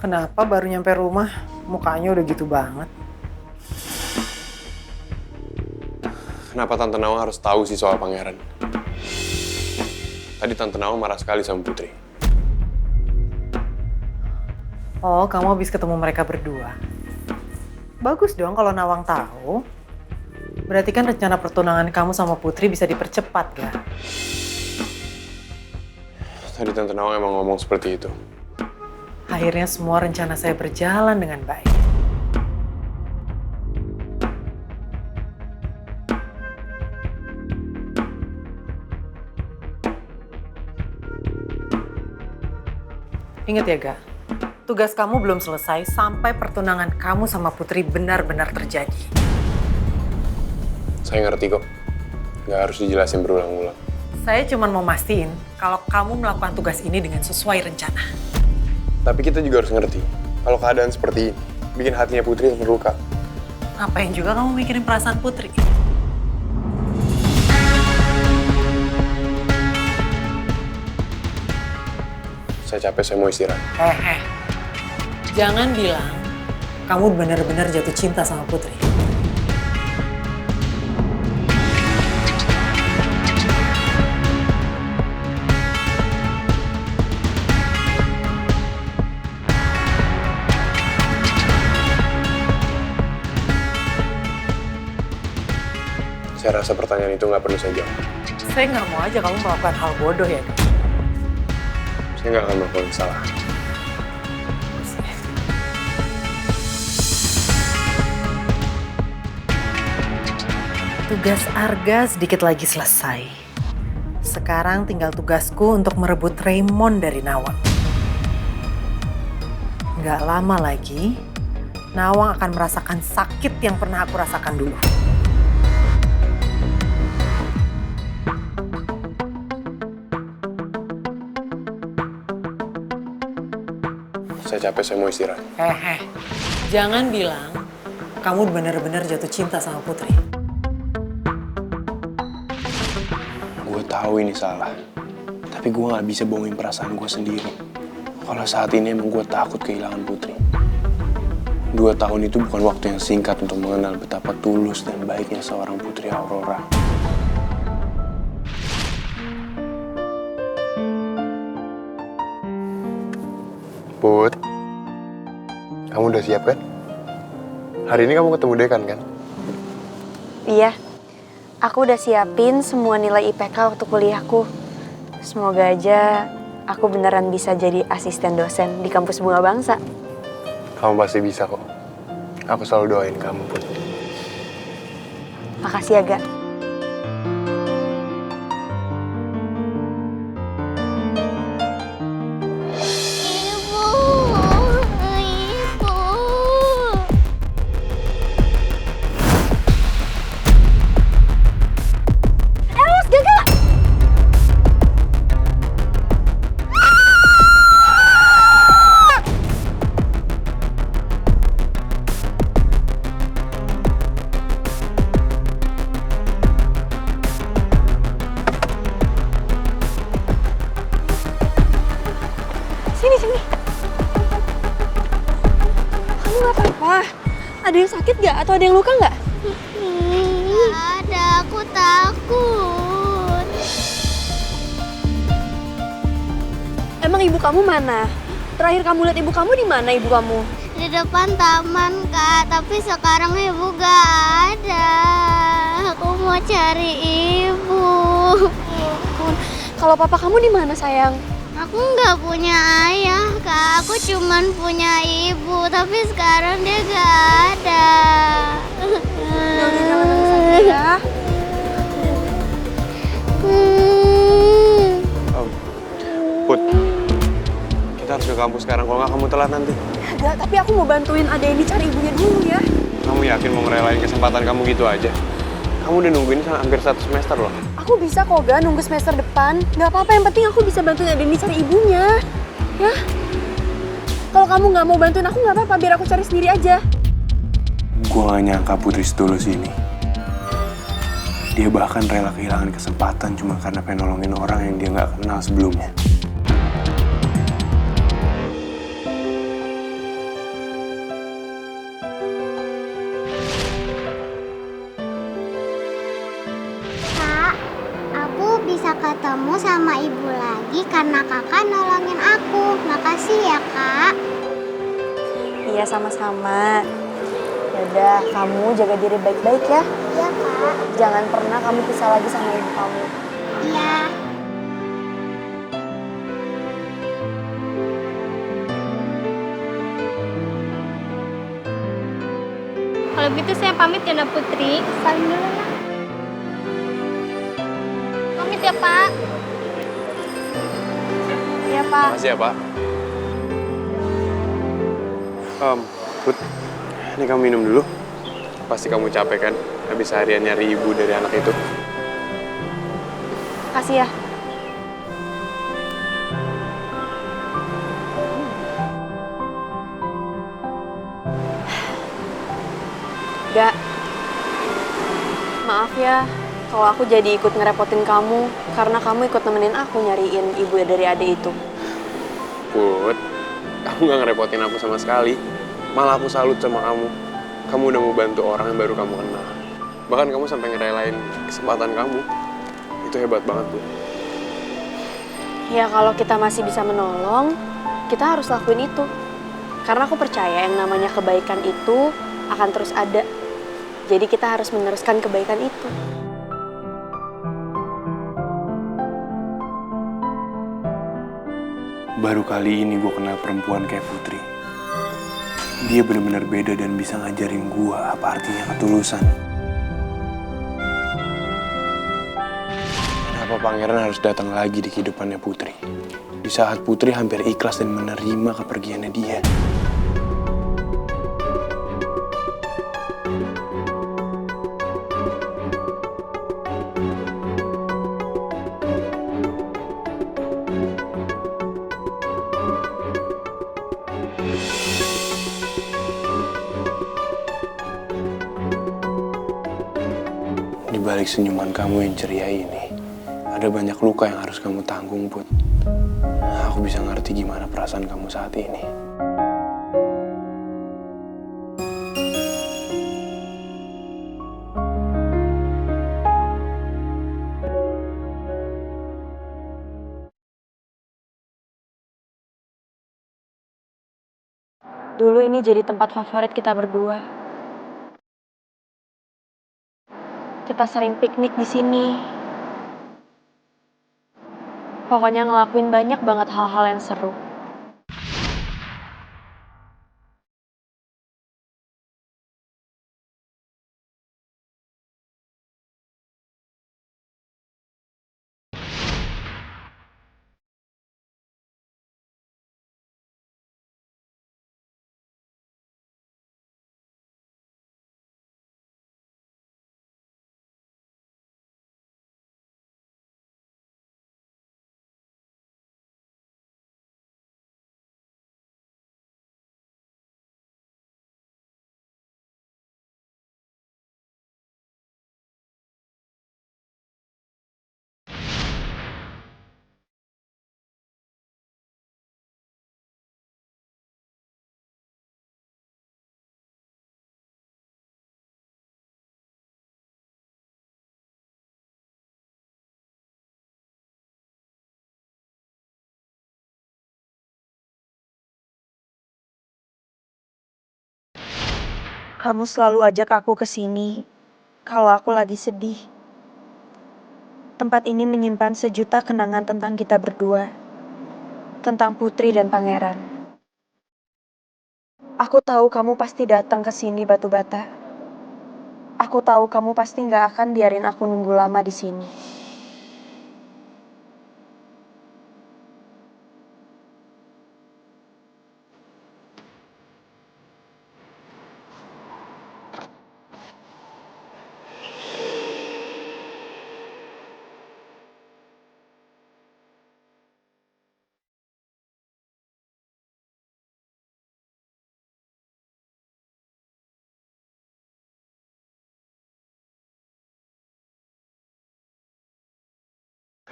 Kenapa baru nyampe rumah, mukanya udah gitu banget? Kenapa Tante Nawang harus tahu sih soal pangeran? Tadi Tante Nawang marah sekali sama Putri. Oh, kamu habis ketemu mereka berdua. Bagus dong kalau Nawang tahu. Berarti kan rencana pertunangan kamu sama Putri bisa dipercepat, ya? Tadi Tante Nawang emang ngomong seperti itu. Akhirnya semua rencana saya berjalan dengan baik. Ingat ya, Ga, tugas kamu belum selesai sampai pertunangan kamu sama Putri benar-benar terjadi. Saya ngerti kok. Nggak harus dijelasin berulang-ulang. Saya cuma mau mastiin kalau kamu melakukan tugas ini dengan sesuai rencana. Tapi kita juga harus ngerti, kalau keadaan seperti ini, bikin hatinya Putri terluka. Ngapain juga kamu mikirin perasaan Putri? Saya capek, saya mau istirahat. Jangan bilang kamu benar-benar jatuh cinta sama Putri. Saya rasa pertanyaan itu nggak perlu saya jawab. Saya nggak mau aja kamu melakukan hal bodoh ya. Saya nggak akan melakukan kesalahan. Tugas Arga sedikit lagi selesai. Sekarang tinggal tugasku untuk merebut Raymond dari Nawang. Nggak lama lagi, Nawang akan merasakan sakit yang pernah aku rasakan dulu. Saya capek, saya mau istirahat. Jangan bilang kamu benar-benar jatuh cinta sama Putri. Gue tahu ini salah, tapi gue nggak bisa bohongin perasaan gue sendiri. Kalau saat ini emang gue takut kehilangan Putri. 2 tahun itu bukan waktu yang singkat untuk mengenal betapa tulus dan baiknya seorang Putri Aurora. Put, kamu udah siap kan? Hari ini kamu ketemu Dekan kan? Iya, aku udah siapin semua nilai IPK waktu kuliahku. Semoga aja aku beneran bisa jadi asisten dosen di kampus Bunga Bangsa. Kamu pasti bisa kok. Aku selalu doain kamu, Put. Makasih ya, Ga. Sini. Kamu gak apa-apa? Ada yang sakit gak? Atau ada yang luka gak? Gak ada, aku takut. Emang ibu kamu mana? Terakhir kamu lihat ibu kamu di mana ibu kamu? Di depan taman, Kak. Tapi sekarang ibu gak ada. Aku mau cari ibu. Kalau papa kamu di mana sayang? Aku nggak punya ayah, Kak. Aku cuman punya ibu. Tapi sekarang dia gak ada. Jangan nangis ya. Put, kita harus ke kampus sekarang. Kalau nggak kamu telat nanti. Gak, tapi aku mau bantuin Ade ini cari ibunya dulu ya. Kamu yakin mau ngerelain kesempatan kamu gitu aja? Kamu udah nungguin hampir 1 semester loh. Aku bisa kok Ga nunggu semester depan. Gak apa-apa, yang penting aku bisa bantuin Ade ini cari ibunya. Ya. Kalau kamu gak mau bantuin aku gak apa-apa, biar aku cari sendiri aja. Gue gak nyangka Putri setulus ini. Dia bahkan rela kehilangan kesempatan cuma karena pengen nolongin orang yang dia gak kenal sebelumnya. bisa ketemu sama ibu lagi karena kakak nolongin aku. Makasih ya, Kak. Iya, sama-sama. Yaudah, kamu jaga diri baik-baik ya. Iya, Kak. Jangan pernah kamu pisah lagi sama ibu kamu. Iya. Kalau gitu saya pamit ya, Nak Putri. Salim dulu, Nak. Pamit ya, Pak. Iya, Pak. Makasih ya, Pak. Put, ini kamu minum dulu. Pasti kamu capek kan? Habis seharian nyari ibu dari anak itu. Makasih ya. Gak, maaf ya kalau aku jadi ikut ngerepotin kamu karena kamu ikut nemenin aku nyariin ibu dari adik itu. Put, kamu gak ngerepotin aku sama sekali. Malah aku salut sama kamu. Kamu udah mau bantu orang yang baru kamu kenal. Bahkan kamu sampai ngerelain kesempatan kamu. Itu hebat banget, Put. Ya kalau kita masih bisa menolong, kita harus lakuin itu. Karena aku percaya yang namanya kebaikan itu akan terus ada. Jadi kita harus meneruskan kebaikan itu. Baru kali ini gue kenal perempuan kayak Putri. Dia benar-benar beda dan bisa ngajarin gue apa artinya ketulusan. Kenapa Pangeran harus datang lagi di kehidupannya Putri? Di saat Putri hampir ikhlas dan menerima kepergiannya dia. Di balik senyuman kamu yang ceria ini, ada banyak luka yang harus kamu tanggung, Put. Aku bisa ngerti gimana perasaan kamu saat ini. Dulu ini jadi tempat favorit kita berdua. Kita sering piknik di sini. Pokoknya ngelakuin banyak banget hal-hal yang seru. Kamu selalu ajak aku ke sini kalau aku lagi sedih. Tempat ini menyimpan sejuta kenangan tentang kita berdua. Tentang Putri dan Pangeran. Aku tahu kamu pasti datang ke sini, Batu Bata. Aku tahu kamu pasti nggak akan biarin aku nunggu lama di sini.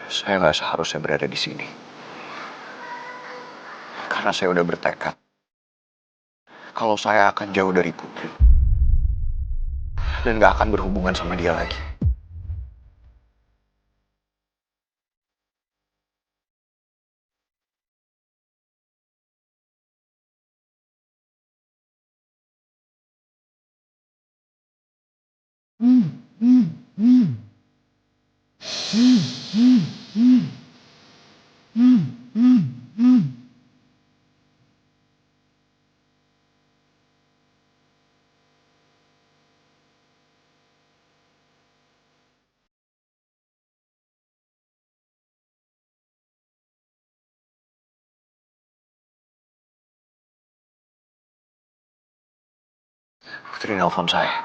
Saya nggak seharusnya berada di sini. Karena saya udah bertekad. Kalau saya akan jauh dari Putri. Dan nggak akan berhubungan sama dia lagi. Putri nelpon saya.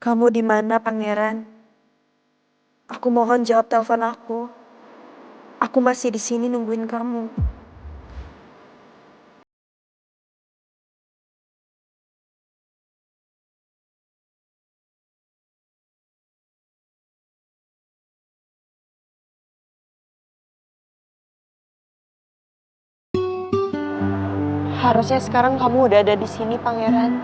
Kamu di mana, Pangeran? Aku mohon jawab telepon aku. Aku masih di sini nungguin kamu. Harusnya sekarang kamu udah ada di sini, Pangeran.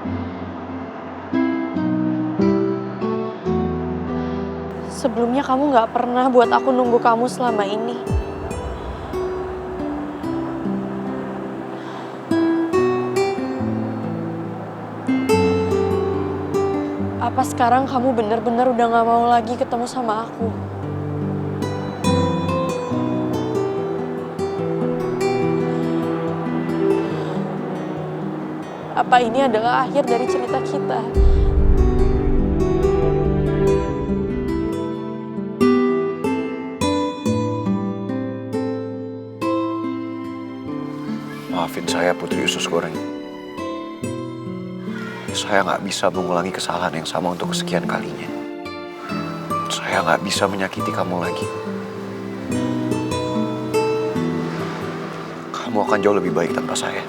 Sebelumnya kamu gak pernah buat aku nunggu kamu selama ini. Apa sekarang kamu bener-bener udah gak mau lagi ketemu sama aku? Apa ini adalah akhir dari cerita kita? Maafin saya, Putri Usus Goreng. Saya nggak bisa mengulangi kesalahan yang sama untuk kesekian kalinya. Saya nggak bisa menyakiti kamu lagi. Kamu akan jauh lebih baik tanpa saya.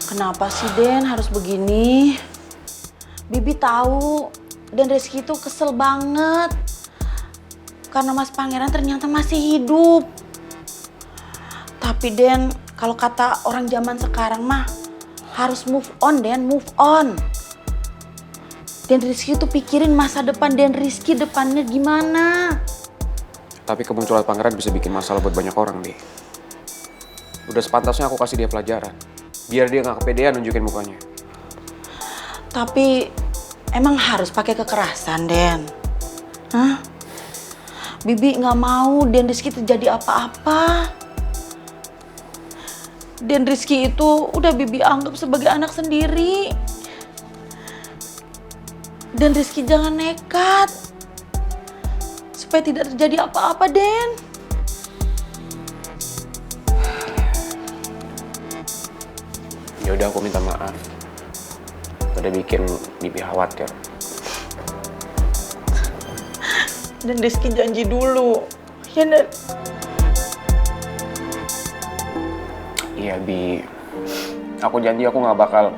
Kenapa sih Den harus begini? Bibi tahu dan Rizky itu kesel banget karena Mas Pangeran ternyata masih hidup. Tapi Den, kalau kata orang zaman sekarang mah harus move on Den, move on. Dan Rizky itu pikirin masa depan Dan Rizky depannya gimana. Tapi kemunculan Pangeran bisa bikin masalah buat banyak orang deh. Udah sepantasnya aku kasih dia pelajaran. Biar dia gak kepedean nunjukin mukanya. Tapi emang harus pakai kekerasan, Den? Hah? Bibi gak mau Dan Rizky terjadi apa-apa. Dan Rizky itu udah Bibi anggap sebagai anak sendiri. Dan Rizky jangan nekat. Supaya tidak terjadi apa-apa, Den. Ya udah, aku minta maaf. Udah bikin Bibi khawatir. Dan Rizky janji dulu. Ya, Dan. Iya, Bi. Aku janji aku gak bakal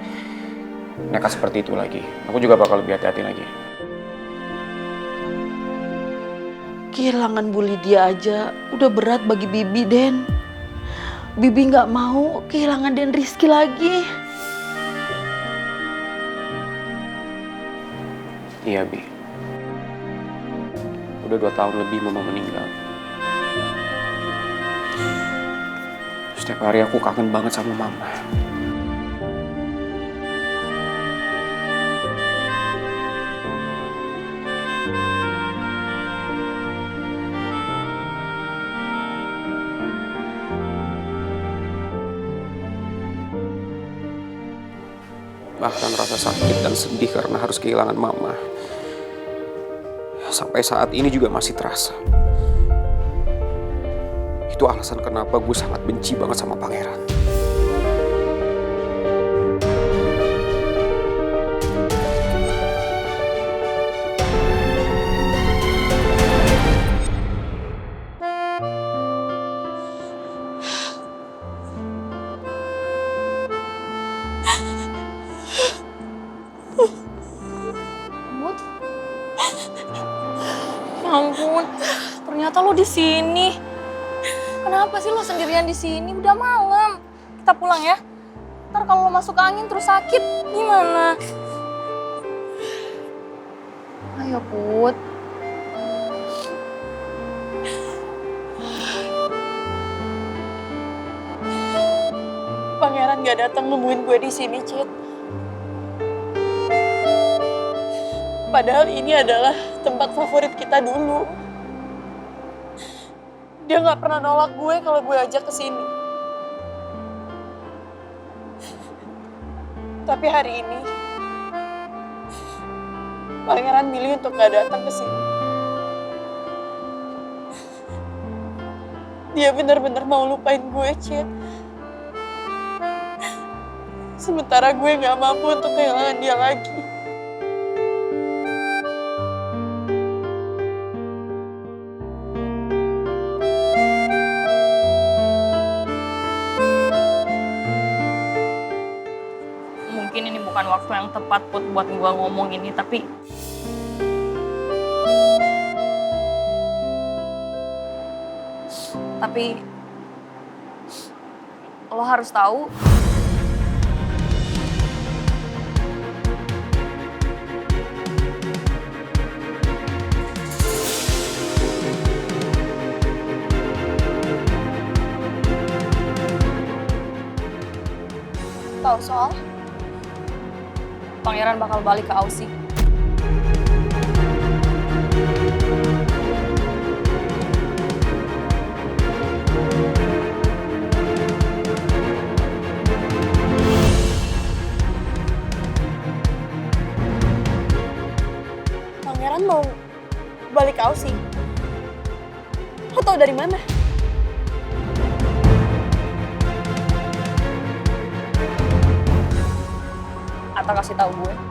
nekat seperti itu lagi. Aku juga bakal lebih hati-hati lagi. Kehilangan Bu Lydia aja udah berat bagi Bibi, Den. Bibi nggak mau kehilangan Dan Rizky lagi. Iya, Bi. Udah 2 tahun lebih mama meninggal. Setiap hari aku kangen banget sama mama. Bahkan rasa sakit dan sedih karena harus kehilangan mama. Sampai saat ini juga masih terasa. Itu alasan kenapa gue sangat benci banget sama Pangeran. Ya ampun, ternyata ternyata lo di sini. Kenapa sih lo sendirian di sini? Udah malam. Kita pulang ya. Ntar kalau lo masuk angin terus sakit, gimana? Ayo, Put. Pangeran gak datang nemuin gue di sini, Cid. Padahal ini adalah tempat favorit kita dulu. Dia gak pernah nolak gue kalau gue ajak ke sini. Tapi hari ini, Pangeran milih untuk gak datang ke sini. Dia benar-benar mau lupain gue, Cid. Sementara gue gak mampu untuk kehilangan dia lagi. Mungkin ini bukan waktu yang tepat Put buat gue ngomong ini, tapi lo harus tahu soal Pangeran bakal balik ke Aussie. Pangeran mau balik ke Aussie? Lo tau dari mana? Atau kasih tahu gue.